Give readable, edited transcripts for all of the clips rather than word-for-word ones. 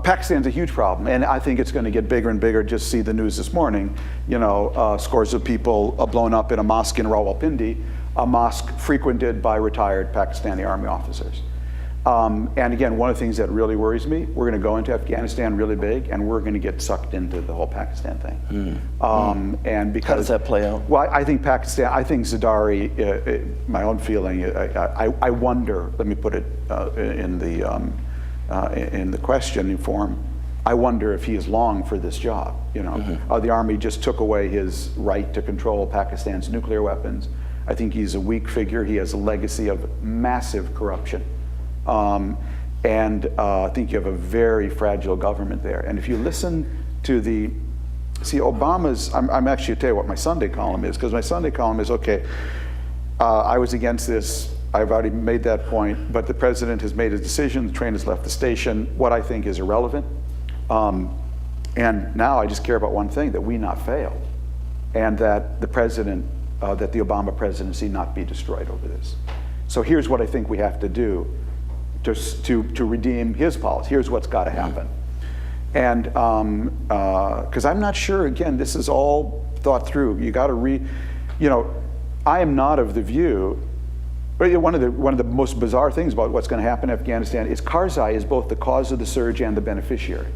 Pakistan's a huge problem, and I think it's going to get bigger and bigger. Just see the news this morning, scores of people blown up in a mosque in Rawalpindi, a mosque frequented by retired Pakistani army officers. And again, one of the things that really worries me, we're going to go into Afghanistan really big, and we're going to get sucked into the whole Pakistan thing. And because, how does that play out? Well, I think Zardari, my own feeling, I wonder, let me put it in the questioning form, I wonder if he is long for this job. The army just took away his right to control Pakistan's nuclear weapons. I think he's a weak figure. He has a legacy of massive corruption. I think you have a very fragile government there. And if you listen to Obama's, I'm actually tell you what my Sunday column is, because my Sunday column is, okay, I was against this, I've already made that point, but the president has made a decision, the train has left the station, what I think is irrelevant. And now I just care about one thing, that we not fail, and that the Obama presidency not be destroyed over this. So here's what I think we have to do to redeem his policy. Here's what's got to happen. And because I'm not sure, again, this is all thought through. You got to I am not of the view, but one of the most bizarre things about what's going to happen in Afghanistan is Karzai is both the cause of the surge and the beneficiary.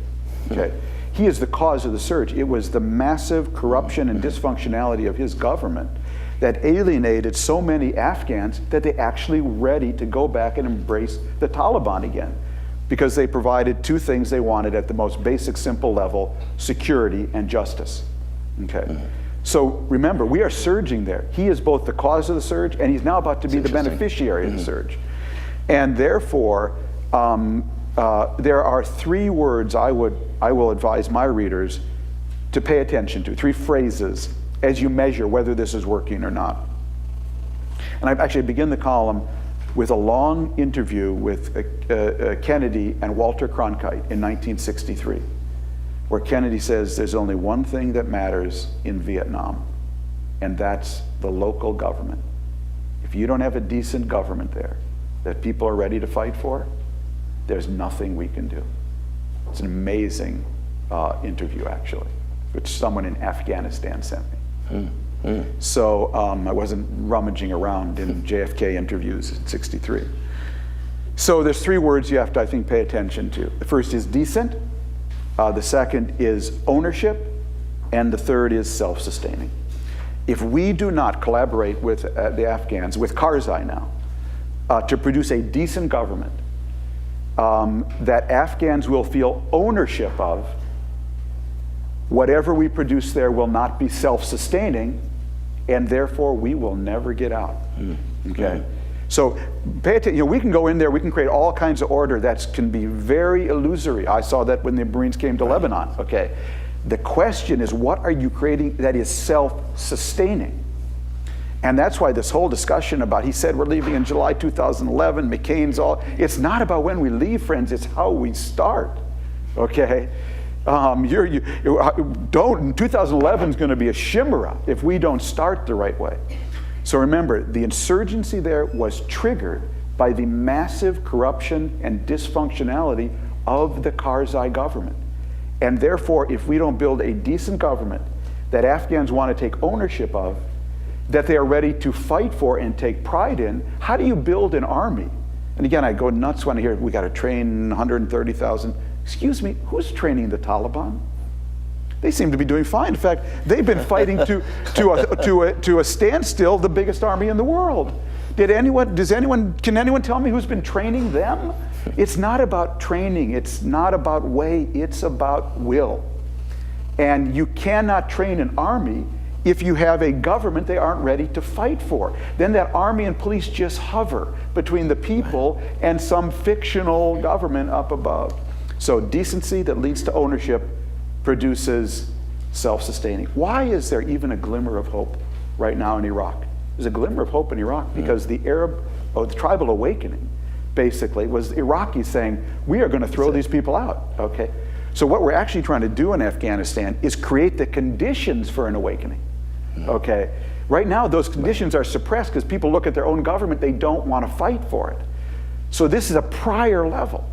Okay, he is the cause of the surge. It was the massive corruption and dysfunctionality of his government that alienated so many Afghans that they actually were ready to go back and embrace the Taliban again, because they provided two things they wanted at the most basic, simple level: security and justice. Okay. So remember, we are surging there. He is both the cause of the surge, and he's now about to be the beneficiary of the surge. And therefore, there are three words I will advise my readers to pay attention to, three phrases, as you measure whether this is working or not. And I actually begin the column with a long interview with Kennedy and Walter Cronkite in 1963, where Kennedy says there's only one thing that matters in Vietnam, and that's the local government. If you don't have a decent government there that people are ready to fight for, there's nothing we can do. It's an amazing interview, actually, which someone in Afghanistan sent me. So I wasn't rummaging around in JFK interviews in '63. So there's three words you have to, I think, pay attention to. The first is decent, the second is ownership, and the third is self-sustaining. If we do not collaborate with the Afghans, with Karzai now, to produce a decent government that Afghans will feel ownership of, whatever we produce there will not be self-sustaining, and therefore we will never get out. Okay? So pay attention. We can go in there, we can create all kinds of order that can be very illusory. I saw that when the Marines came to Lebanon. Okay? The question is, what are you creating that is self-sustaining? And that's why this whole discussion about, he said we're leaving in July 2011, McCain's all, it's not about when we leave, friends, it's how we start. Okay? 2011 is going to be a chimera if we don't start the right way. So remember, the insurgency there was triggered by the massive corruption and dysfunctionality of the Karzai government. And therefore, if we don't build a decent government that Afghans want to take ownership of, that they are ready to fight for and take pride in, how do you build an army? And again, I go nuts when I hear we got to train 130,000. Excuse me, who's training the Taliban? They seem to be doing fine. In fact, they've been fighting to a standstill, the biggest army in the world. Can anyone tell me who's been training them? It's not about training, it's not about way, it's about will. And you cannot train an army if you have a government they aren't ready to fight for. Then that army and police just hover between the people and some fictional government up above. So decency that leads to ownership produces self-sustaining. Why is there even a glimmer of hope right now in Iraq? There's a glimmer of hope in Iraq because the tribal awakening basically was Iraqis saying, we are going to throw these people out. Okay? So what we're actually trying to do in Afghanistan is create the conditions for an awakening. Okay? Right now those conditions are suppressed because people look at their own government, they don't want to fight for it. So this is a prior level.